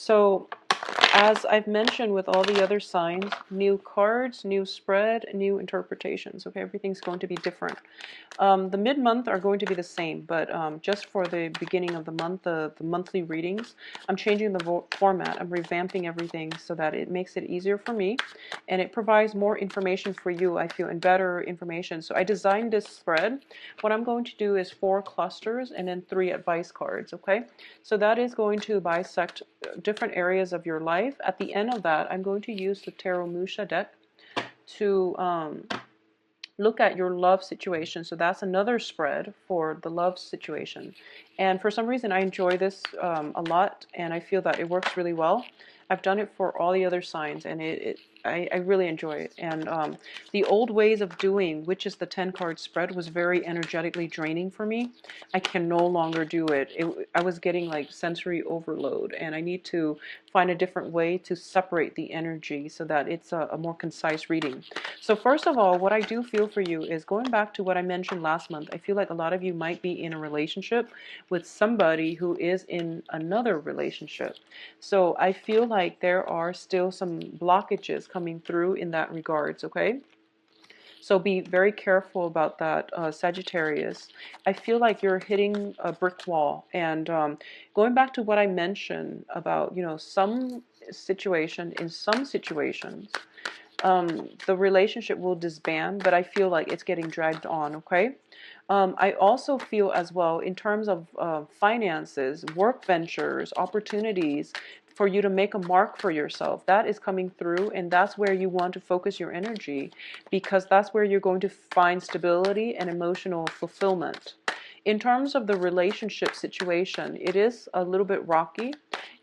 So as I've mentioned with all the other signs, new cards, new spread, new interpretations. Okay, everything's going to be different. The mid-month are going to be the same, but just for the beginning of the month, the monthly readings, I'm changing the format. I'm revamping everything so that it makes it easier for me, and it provides more information for you, I feel, and better information. So I designed this spread. What I'm going to do is 4 clusters and then 3 advice cards, okay? So that is going to bisect different areas of your life. At the end of that, I'm going to use the Tarot Musha deck to look at your love situation. So that's another spread for the love situation. And for some reason, I enjoy this a lot, and I feel that it works really well. I've done it for all the other signs, and I really enjoy it. And the old ways of doing, which is the 10 card spread, was very energetically draining for me. I can no longer do it. I was getting like sensory overload, and I need to find a different way to separate the energy so that it's a more concise reading. So first of all, what I do feel for you is going back to what I mentioned last month. I feel like a lot of you might be in a relationship with somebody who is in another relationship. So I feel like there are still some blockages coming through in that regards, okay? So be very careful about that, Sagittarius. I feel like you're hitting a brick wall. And going back to what I mentioned about, you know, some situation, in some situations, the relationship will disband, but I feel like it's getting dragged on, okay? I also feel as well, in terms of finances, work ventures, opportunities, for you to make a mark for yourself, that is coming through, and that's where you want to focus your energy, because that's where you're going to find stability and emotional fulfillment. In terms of the relationship situation, it is a little bit rocky,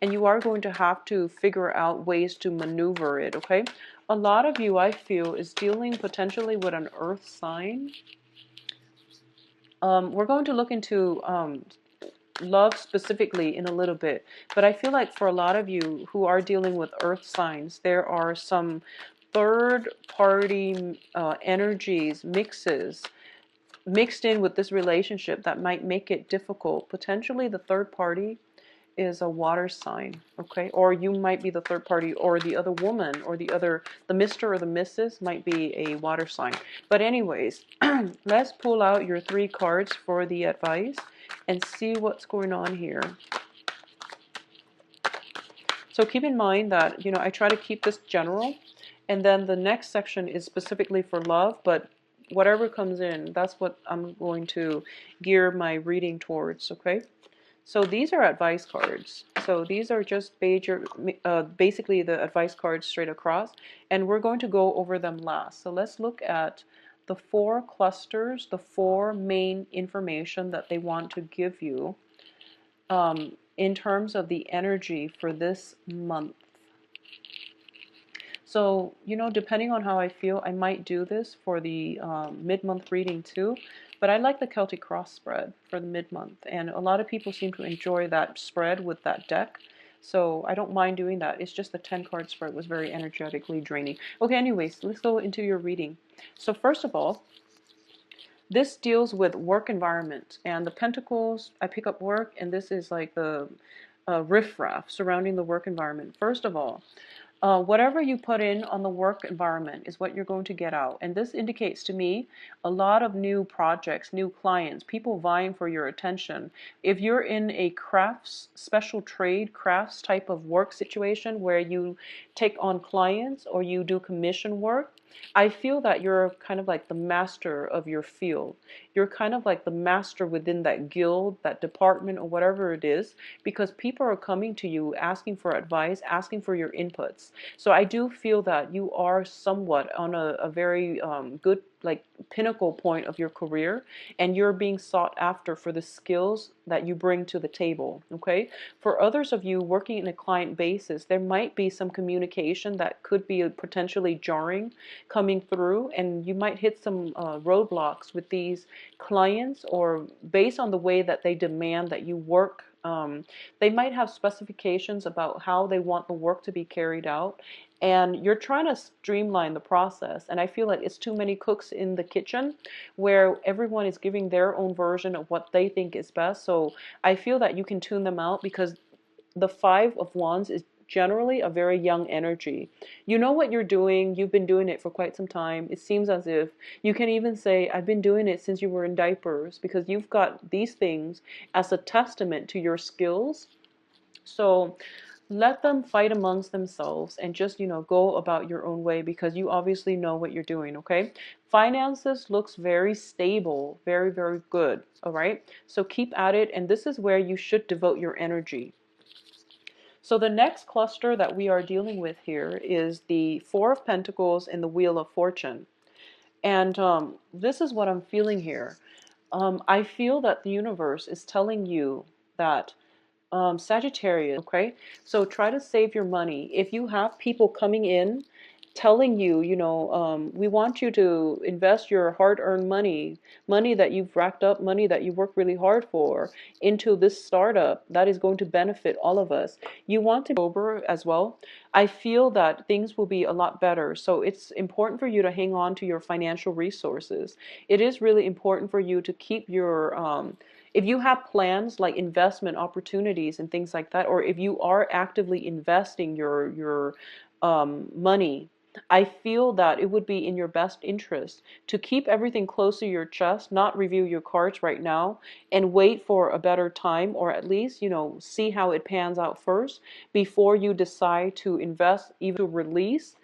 and you are going to have to figure out ways to maneuver it, okay? A lot of you, I feel, is dealing potentially with an earth sign. We're going to look into love specifically in a little bit, but I feel like for a lot of you who are dealing with earth signs, there are some third party energies, mixed in with this relationship that might make it difficult. Potentially the third party is a water sign, okay? Or you might be the third party, or the other woman, or the Mr. or the Mrs. might be a water sign. But anyways, let's pull out your 3 cards for the advice and see what's going on here. So keep in mind that, you know, I try to keep this general, and then the next section is specifically for love, but whatever comes in, that's what I'm going to gear my reading towards, okay? So these are advice cards. So these are just basically the advice cards straight across, and we're going to go over them last. So let's look at the 4 clusters, the 4 main information that they want to give you in terms of the energy for this month. So, you know, depending on how I feel, I might do this for the mid-month reading too. But I like the Celtic Cross spread for the mid-month. And a lot of people seem to enjoy that spread with that deck. So I don't mind doing that. It's just the 10-card spread was very energetically draining. Okay, anyways, let's go into your reading. So first of all, this deals with work environment. And the Pentacles, I pick up work, and this is like the riffraff surrounding the work environment. First of all, whatever you put in on the work environment is what you're going to get out. And this indicates to me a lot of new projects, new clients, people vying for your attention. If you're in a crafts, special trade, crafts type of work situation where you take on clients or you do commission work, I feel that you're kind of like the master of your field. You're kind of like the master within that guild, that department, or whatever it is, because people are coming to you asking for advice, asking for your inputs. So I do feel that you are somewhat on a very good, like, pinnacle point of your career, and you're being sought after for the skills that you bring to the table, okay? For others of you working in a client basis, there might be some communication that could be potentially jarring coming through, and you might hit some roadblocks with these clients, or based on the way that they demand that you work. They might have specifications about how they want the work to be carried out, and you're trying to streamline the process, and I feel like it's too many cooks in the kitchen where everyone is giving their own version of what they think is best. So I feel that you can tune them out, because the Five of Wands is generally a very young energy. You know what you're doing. You've been doing it for quite some time. It seems as if you can even say, I've been doing it since you were in diapers, because you've got these things as a testament to your skills. So let them fight amongst themselves and just, go about your own way, because you obviously know what you're doing, okay? Finances looks very stable, very, very good, all right? So keep at it, and this is where you should devote your energy. So the next cluster that we are dealing with here is the Four of Pentacles and the Wheel of Fortune. And this is what I'm feeling here. I feel that the universe is telling you that Sagittarius, okay? So try to save your money. If you have people coming in telling you, we want you to invest your hard-earned money, money that you've racked up, money that you worked really hard for, into this startup that is going to benefit all of us. You want to be sober as well. I feel that things will be a lot better. So it's important for you to hang on to your financial resources. It is really important for you to keep your if you have plans like investment opportunities and things like that, or if you are actively investing your money, I feel that it would be in your best interest to keep everything close to your chest, not review your cards right now, and wait for a better time, or at least, see how it pans out first before you decide to invest, even to release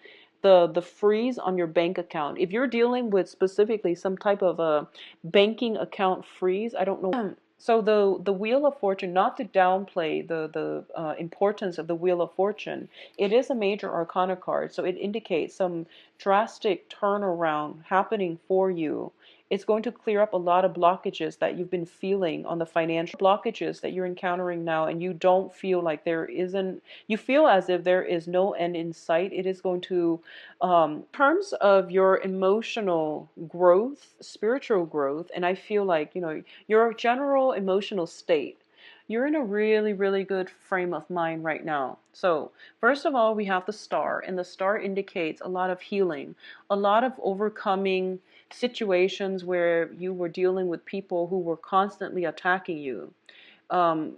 the freeze on your bank account. If you're dealing with specifically some type of a banking account freeze, I don't know. So the Wheel of Fortune, not to downplay the importance of the Wheel of Fortune, it is a major arcana card, so it indicates some drastic turnaround happening for you. It's going to clear up a lot of blockages that you've been feeling on the financial blockages that you're encountering now, and you don't feel like you feel as if there is no end in sight. It is going to, in terms of your emotional growth, spiritual growth, and I feel like, your general emotional state, you're in a really, really good frame of mind right now. So first of all, we have the star, and the star indicates a lot of healing, a lot of overcoming situations where you were dealing with people who were constantly attacking you.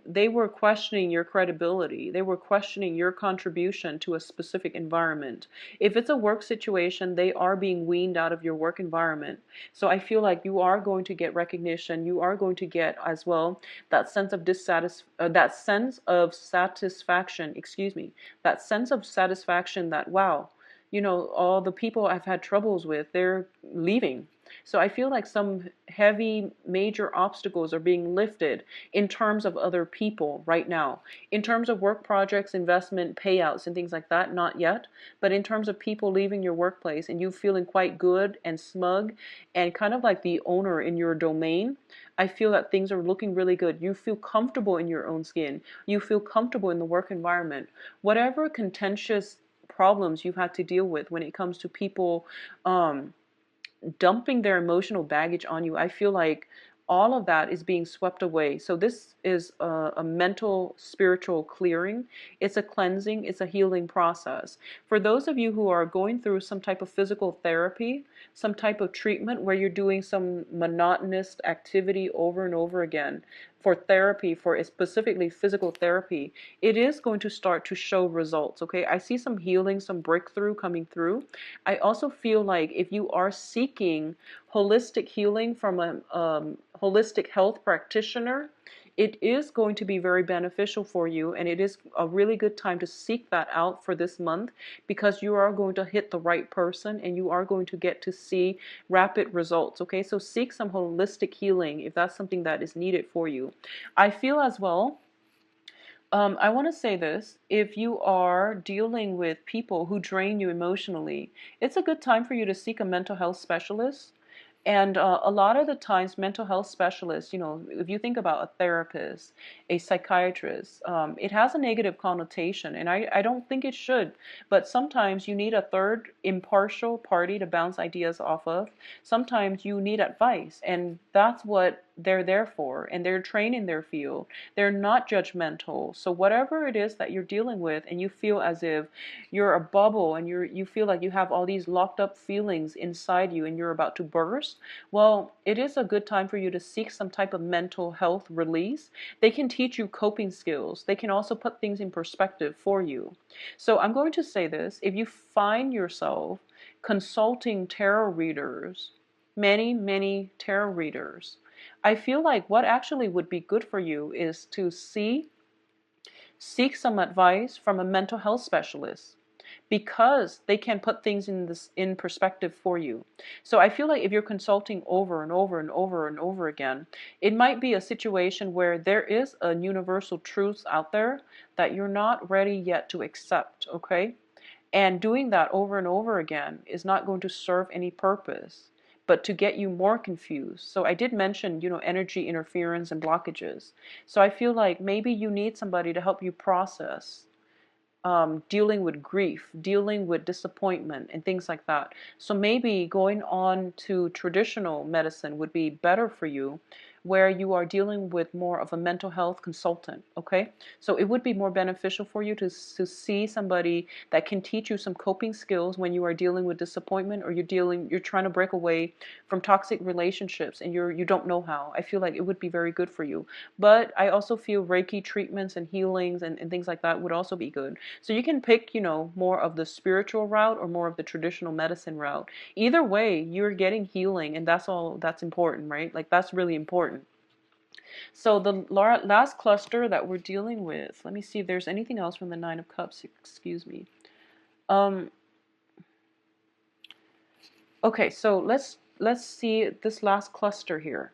They were questioning your credibility. They were questioning your contribution to a specific environment. If it's a work situation, they are being weaned out of your work environment. So I feel like you are going to get recognition. You are going to get as well that sense of satisfaction, excuse me, that sense of satisfaction that, wow, all the people I've had troubles with, they're leaving. So I feel like some heavy major obstacles are being lifted in terms of other people right now. In terms of work projects, investment, payouts, and things like that, not yet. But in terms of people leaving your workplace and you feeling quite good and smug and kind of like the owner in your domain, I feel that things are looking really good. You feel comfortable in your own skin. You feel comfortable in the work environment. Whatever contentious problems you've had to deal with when it comes to people dumping their emotional baggage on you, I feel like all of that is being swept away. So this is a mental, spiritual clearing. It's a cleansing. It's a healing process. For those of you who are going through some type of physical therapy, some type of treatment where you're doing some monotonous activity over and over again, for therapy, for specifically physical therapy, it is going to start to show results, okay? I see some healing, some breakthrough coming through. I also feel like if you are seeking holistic healing from a holistic health practitioner, it is going to be very beneficial for you, and it is a really good time to seek that out for this month, because you are going to hit the right person and you are going to get to see rapid results, okay? So seek some holistic healing if that's something that is needed for you. I feel as well, I want to say this, if you are dealing with people who drain you emotionally, it's a good time for you to seek a mental health specialist. And a lot of the times, mental health specialists, if you think about a therapist, a psychiatrist, it has a negative connotation, and I don't think it should. But sometimes you need a third impartial party to bounce ideas off of. Sometimes you need advice, and that's what they're there for, and they're trained in their field. They're not judgmental. So whatever it is that you're dealing with and you feel as if you're a bubble and you feel like you have all these locked up feelings inside you and you're about to burst, well, it is a good time for you to seek some type of mental health release. They can teach you coping skills. They can also put things in perspective for you. So I'm going to say this: if you find yourself consulting tarot readers, many tarot readers, I feel like what actually would be good for you is to seek some advice from a mental health specialist, because they can put things in perspective for you. So I feel like if you're consulting over and over and over and over again, it might be a situation where there is a universal truth out there that you're not ready yet to accept, okay? And doing that over and over again is not going to serve any purpose, but to get you more confused. So I did mention, energy interference and blockages. So I feel like maybe you need somebody to help you process dealing with grief, dealing with disappointment, and things like that. So maybe going on to traditional medicine would be better for you, where you are dealing with more of a mental health consultant, okay? So it would be more beneficial for you to see somebody that can teach you some coping skills when you are dealing with disappointment, or you're trying to break away from toxic relationships and you don't know how. I feel like it would be very good for you. But I also feel Reiki treatments and healings and things like that would also be good. So you can pick, more of the spiritual route or more of the traditional medicine route. Either way, you're getting healing, and that's important, right? Like, that's really important. So the last cluster that we're dealing with, let me see if there's anything else from the Nine of Cups, excuse me. Okay, so let's see this last cluster here.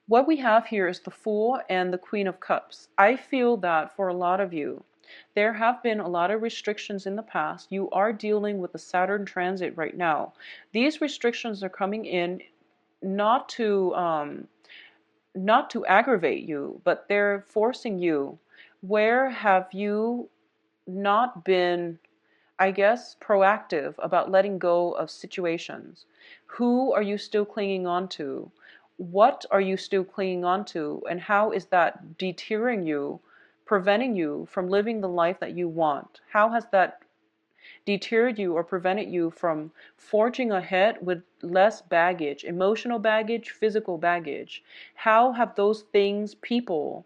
What we have here is the Fool and the Queen of Cups. I feel that for a lot of you, there have been a lot of restrictions in the past. You are dealing with the Saturn transit right now. These restrictions are coming in not to aggravate you, but they're forcing you. Where have you not been, I guess, proactive about letting go of situations? Who are you still clinging on to? What are you still clinging on to? And how is that deterring you, preventing you from living the life that you want? How has that deterred you or prevented you from forging ahead with less baggage, emotional baggage, physical baggage? How have those things, people,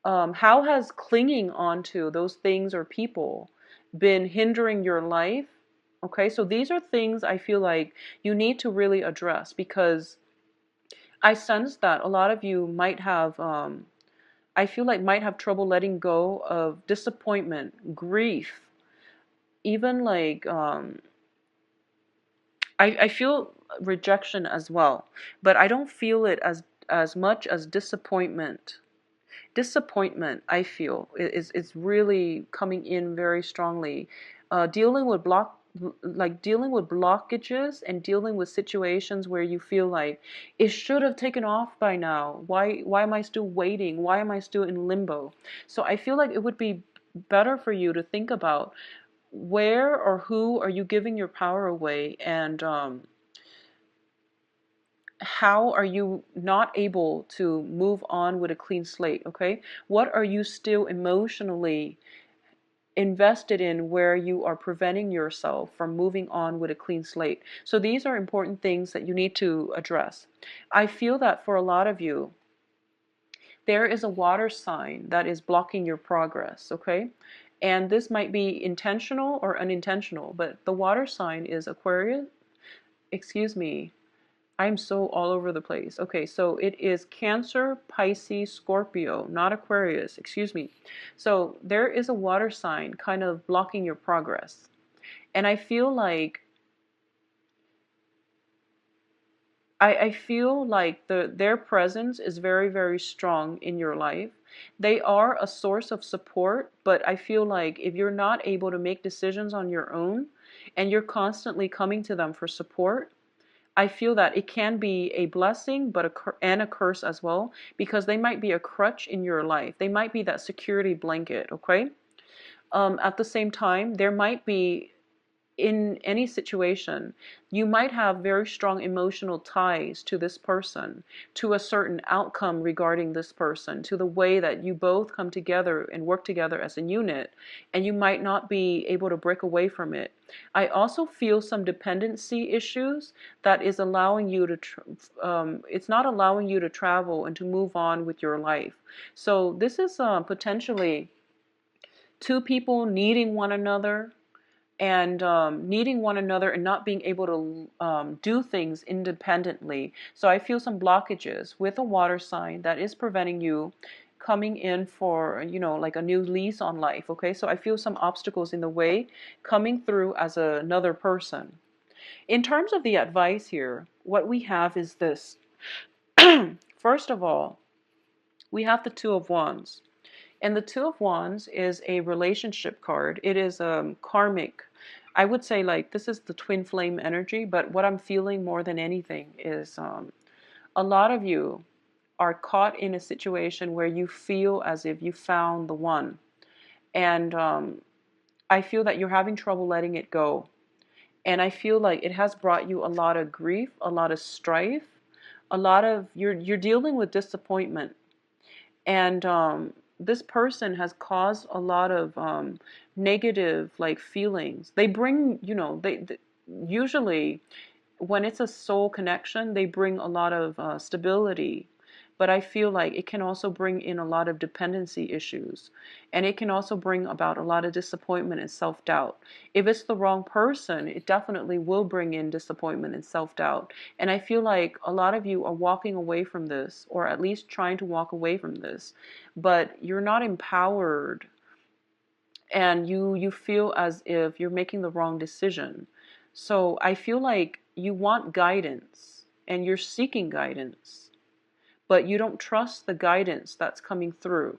how has clinging on to those things or people been hindering your life? Okay, so these are things I feel like you need to really address, because I sense that a lot of you might have, I feel like might have trouble letting go of disappointment, grief, even like, I feel rejection as well, but I don't feel it as much as disappointment. Disappointment, I feel, is really coming in very strongly. Dealing with dealing with blockages and dealing with situations where you feel like it should have taken off by now. Why am I still waiting? Why am I still in limbo? So I feel like it would be better for you to think about where or who are you giving your power away, and how are you not able to move on with a clean slate, okay? What are you still emotionally invested in, where you are preventing yourself from moving on with a clean slate? So these are important things that you need to address. I feel that for a lot of you, there is a water sign that is blocking your progress, okay? And this might be intentional or unintentional, but the water sign is Aquarius, excuse me, I'm so all over the place. Okay, so it is Cancer, Pisces, Scorpio, not Aquarius, excuse me. So there is a water sign kind of blocking your progress. And I feel like I feel like their presence is very strong in your life. They are a source of support, but I feel like if you're not able to make decisions on your own and you're constantly coming to them for support, I feel that it can be a blessing, but and a curse as well, because they might be a crutch in your life. They might be that security blanket, okay? At the same time, there might be in any situation, you might have very strong emotional ties to this person, to a certain outcome regarding this person, to the way that you both come together and work together as a unit, and you might not be able to break away from it. I also feel some dependency issues that is allowing you to, it's not allowing you to travel and to move on with your life. So this is potentially two people needing one another, and needing one another and not being able to do things independently. So I feel some blockages with a water sign that is preventing you coming in for, like a new lease on life. Okay, so I feel some obstacles in the way coming through as another person. In terms of the advice here, what we have is this. First of all, we have the Two of Wands. And the Two of Wands is a relationship card. It is karmic. I would say, like, this is the twin flame energy, but what I'm feeling more than anything is a lot of you are caught in a situation where you feel as if you found the one. And I feel that you're having trouble letting it go. And I feel like it has brought you a lot of grief, a lot of strife, a lot of, you're dealing with disappointment. And this person has caused a lot of negative, like, feelings. They bring, they usually when it's a soul connection, they bring a lot of stability. But I feel like it can also bring in a lot of dependency issues. And it can also bring about a lot of disappointment and self-doubt. If it's the wrong person, it definitely will bring in disappointment and self-doubt. And I feel like a lot of you are walking away from this, or at least trying to walk away from this. But you're not empowered, and you feel as if you're making the wrong decision. So I feel like you want guidance and you're seeking guidance, but you don't trust the guidance that's coming through.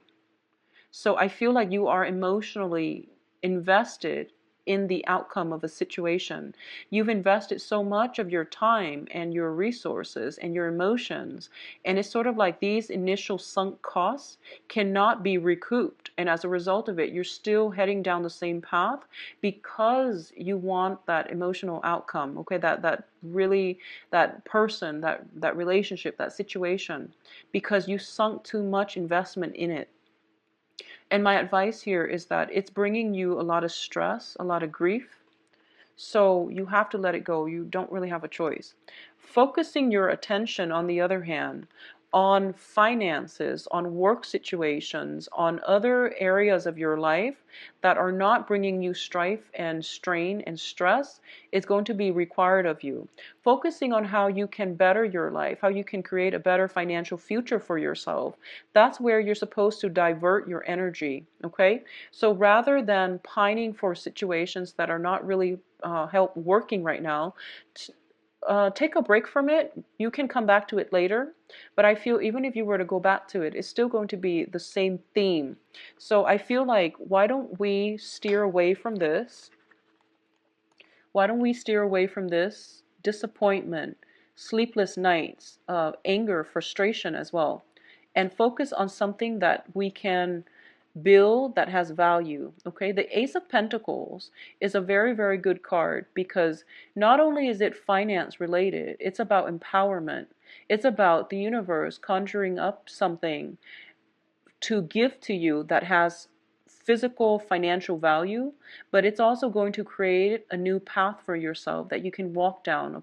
So I feel like you are emotionally invested in the outcome of a situation. You've invested so much of your time and your resources and your emotions, and it's sort of like these initial sunk costs cannot be recouped. And as a result of it, you're still heading down the same path because you want that emotional outcome, okay? That really, that person, that relationship, that situation, because you sunk too much investment in it. And my advice here is that it's bringing you a lot of stress, a lot of grief. So you have to let it go. You don't really have a choice. Focusing your attention, on the other hand, on finances, on work situations, on other areas of your life that are not bringing you strife and strain and stress is going to be required of you. Focusing on how you can better your life, how you can create a better financial future for yourself, that's where you're supposed to divert your energy, okay? So rather than pining for situations that are not really help working right now, take a break from it. You can come back to it later, but I feel even if you were to go back to it, it's still going to be the same theme. So I feel like, why don't we steer away from this? Why don't we steer away from this disappointment, sleepless nights, anger, frustration as well, and focus on something that we can build that has value. Okay, the Ace of Pentacles is a very, very good card because not only is it finance related, it's about empowerment. It's about the universe conjuring up something to give to you that has physical financial value, but it's also going to create a new path for yourself that you can walk down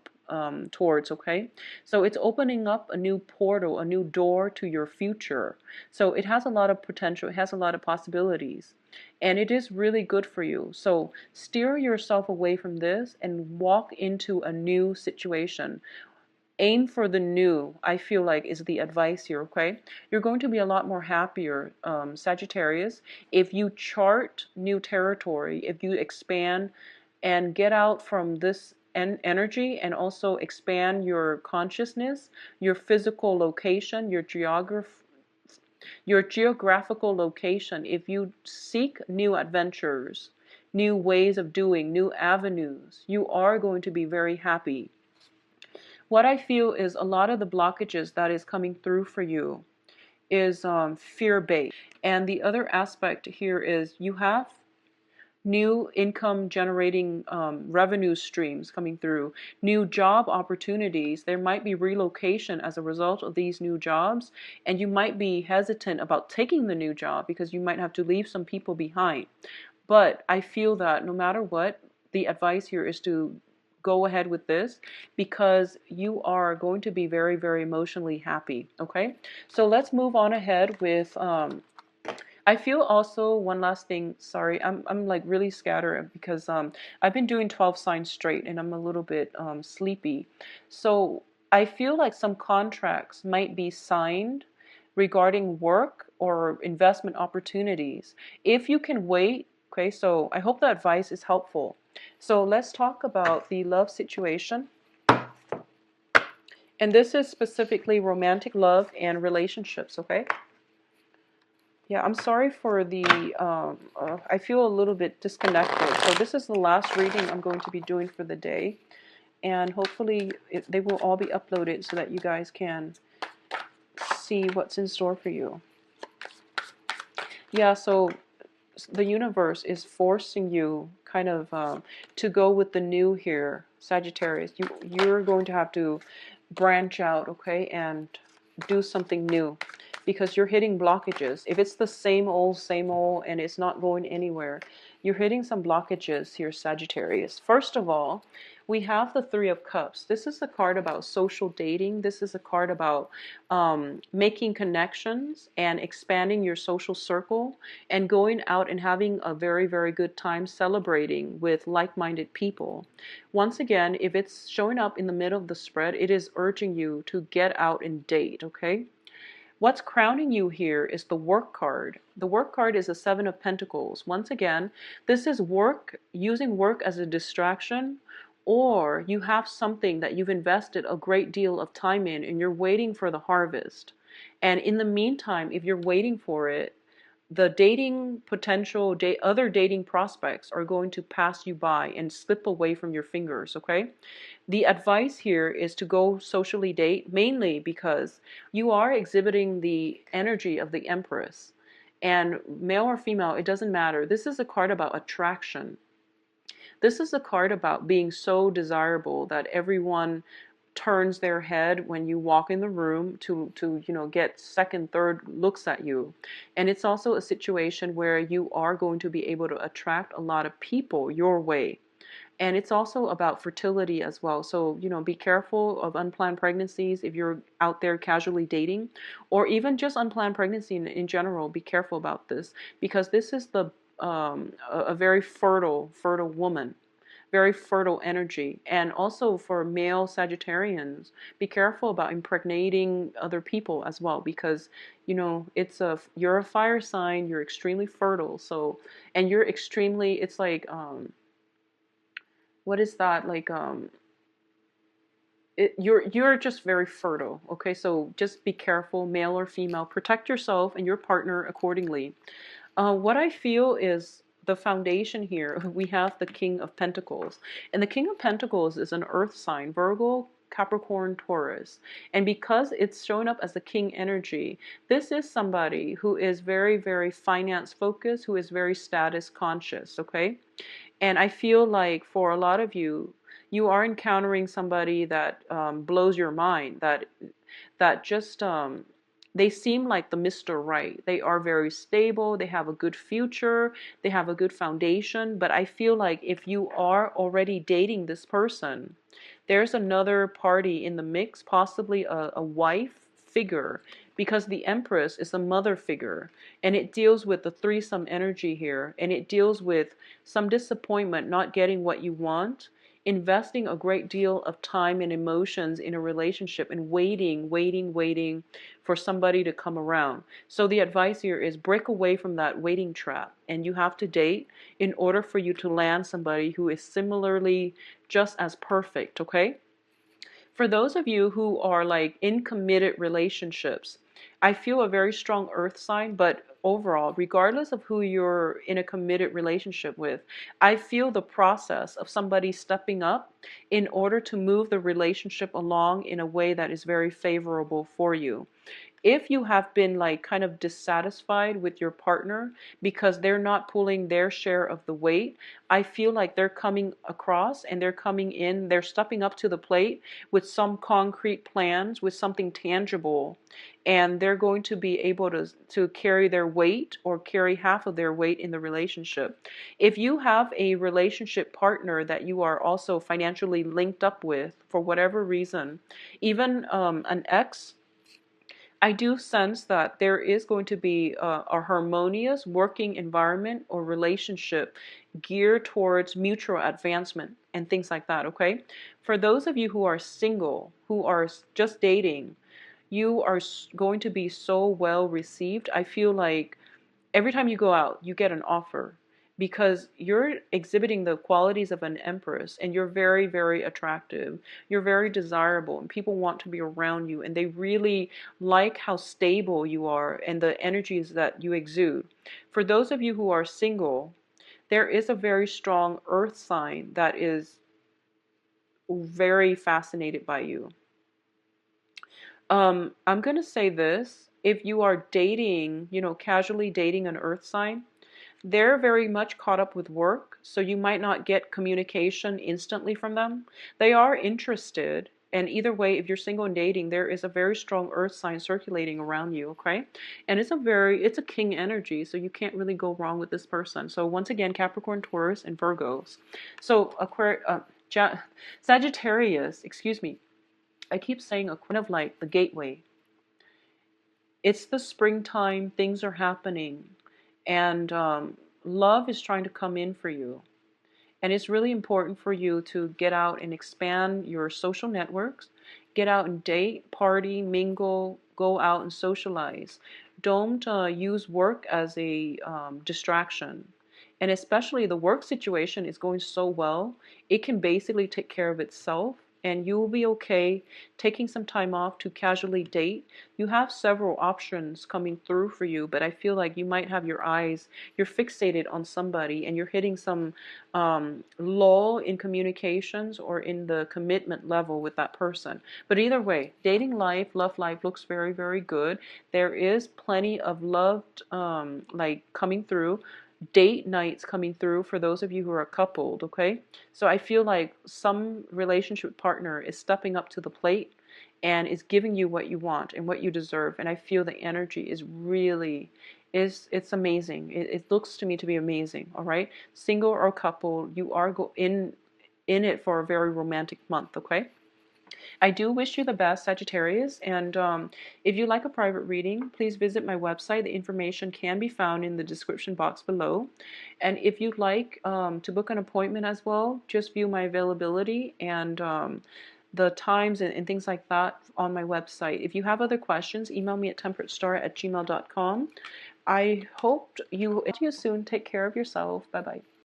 towards, okay? So it's opening up a new portal, a new door to your future. So it has a lot of potential, it has a lot of possibilities, and it is really good for you. So steer yourself away from this and walk into a new situation. Aim for the new, I feel like, is the advice here, okay? You're going to be a lot more happier, Sagittarius, if you chart new territory, if you expand and get out from this energy and also expand your consciousness, your physical location, your geographical location. If you seek new adventures, new ways of doing, new avenues, you are going to be very happy. What I feel is a lot of the blockages that is coming through for you is fear-based. And the other aspect here is you have new income generating revenue streams coming through, new job opportunities. There might be relocation as a result of these new jobs, and you might be hesitant about taking the new job because you might have to leave some people behind. But I feel that no matter what, the advice here is to go ahead with this because you are going to be very, very emotionally happy. Okay, so let's move on ahead with I feel also one last thing. Sorry, I'm like really scattered because I've been doing 12 signs straight and I'm a little bit sleepy. So I feel like some contracts might be signed regarding work or investment opportunities. If you can wait, okay, so I hope the advice is helpful. So let's talk about the love situation. And this is specifically romantic love and relationships, okay? Yeah, I'm sorry for the, I feel a little bit disconnected. So this is the last reading I'm going to be doing for the day. And hopefully they will all be uploaded so that you guys can see what's in store for you. Yeah, so the universe is forcing you kind of to go with the new here, Sagittarius. You're going to have to branch out, okay, and do something new because you're hitting blockages. If it's the same old, and it's not going anywhere, you're hitting some blockages here, Sagittarius. First of all, we have the Three of Cups. This is a card about social dating. This is a card about making connections and expanding your social circle and going out and having a very, very good time celebrating with like-minded people. Once again, if it's showing up in the middle of the spread, it is urging you to get out and date, okay? What's crowning you here is the work card. The work card is a Seven of Pentacles. Once again, this is work, using work as a distraction, or you have something that you've invested a great deal of time in and you're waiting for the harvest. And in the meantime, if you're waiting for it, the dating potential, other dating prospects are going to pass you by and slip away from your fingers, okay? The advice here is to go socially date, mainly because you are exhibiting the energy of the Empress. And male or female, it doesn't matter. This is a card about attraction. This is a card about being so desirable that everyone turns their head when you walk in the room to get second, third looks at you. And it's also a situation where you are going to be able to attract a lot of people your way. And it's also about fertility as well. So, be careful of unplanned pregnancies if you're out there casually dating, or even just unplanned pregnancy in general. Be careful about this because this is a very fertile woman, very fertile energy. And also for male Sagittarians, be careful about impregnating other people as well because you're a fire sign, you're extremely fertile. So, and you're extremely, it's like what is that like you're just very fertile, okay? So just be careful, male or female, protect yourself and your partner accordingly. What I feel is the foundation here, we have the King of Pentacles, and the King of Pentacles is an earth sign, Virgo, Capricorn, Taurus. And because it's showing up as the king energy, this is somebody who is very, very finance focused, who is very status conscious, okay? And I feel like for a lot of you, you are encountering somebody that blows your mind, that just they seem like the Mr. Right. They are very stable, they have a good future, they have a good foundation. But I feel like if you are already dating this person, there's another party in the mix, possibly a wife figure, because the Empress is a mother figure, and it deals with the threesome energy here, and it deals with some disappointment, not getting what you want, investing a great deal of time and emotions in a relationship, and waiting for somebody to come around. So the advice here is break away from that waiting trap, and you have to date in order for you to land somebody who is similarly just as perfect, okay? For those of you who are like in committed relationships, I feel a very strong earth sign, but overall, regardless of who you're in a committed relationship with, I feel the process of somebody stepping up in order to move the relationship along in a way that is very favorable for you. If you have been like kind of dissatisfied with your partner because they're not pulling their share of the weight, I feel like they're coming across and they're coming in, they're stepping up to the plate with some concrete plans, with something tangible, and they're going to be able to carry their weight or carry half of their weight in the relationship. If you have a relationship partner that you are also financially linked up with for whatever reason, even an ex, I do sense that there is going to be a harmonious working environment or relationship geared towards mutual advancement and things like that, okay? For those of you who are single, who are just dating, you are going to be so well received. I feel like every time you go out, you get an offer because you're exhibiting the qualities of an empress and you're very, very attractive. You're very desirable and people want to be around you and they really like how stable you are and the energies that you exude. For those of you who are single, there is a very strong earth sign that is very fascinated by you. I'm going to say this. If you are dating, casually dating an earth sign, they're very much caught up with work, so you might not get communication instantly from them. They are interested, and either way, if you're single and dating, there is a very strong earth sign circulating around you, okay? And it's a king energy, so you can't really go wrong with this person. So once again, Capricorn, Taurus, and Virgos. So Sagittarius, excuse me. I keep saying a kind of like the gateway. It's the springtime, things are happening, and love is trying to come in for you. And it's really important for you to get out and expand your social networks, get out and date, party, mingle, go out and socialize. Don't use work as a distraction. And especially the work situation is going so well, it can basically take care of itself and you will be okay taking some time off to casually date. You have several options coming through for you, but I feel like you might have you're fixated on somebody and you're hitting some lull in communications or in the commitment level with that person. But either way, dating life, love life looks very, very good. There is plenty of love like coming through, date nights coming through for those of you who are coupled, okay? So I feel like some relationship partner is stepping up to the plate and is giving you what you want and what you deserve. And I feel the energy is really, it's amazing. It looks to me to be amazing, all right? Single or couple, you are in it for a very romantic month, okay? I do wish you the best, Sagittarius, and if you like a private reading, please visit my website. The information can be found in the description box below. And if you'd like to book an appointment as well, just view my availability and the times and things like that on my website. If you have other questions, email me at temperatestar@gmail.com. I hope you soon. Take care of yourself. Bye-bye.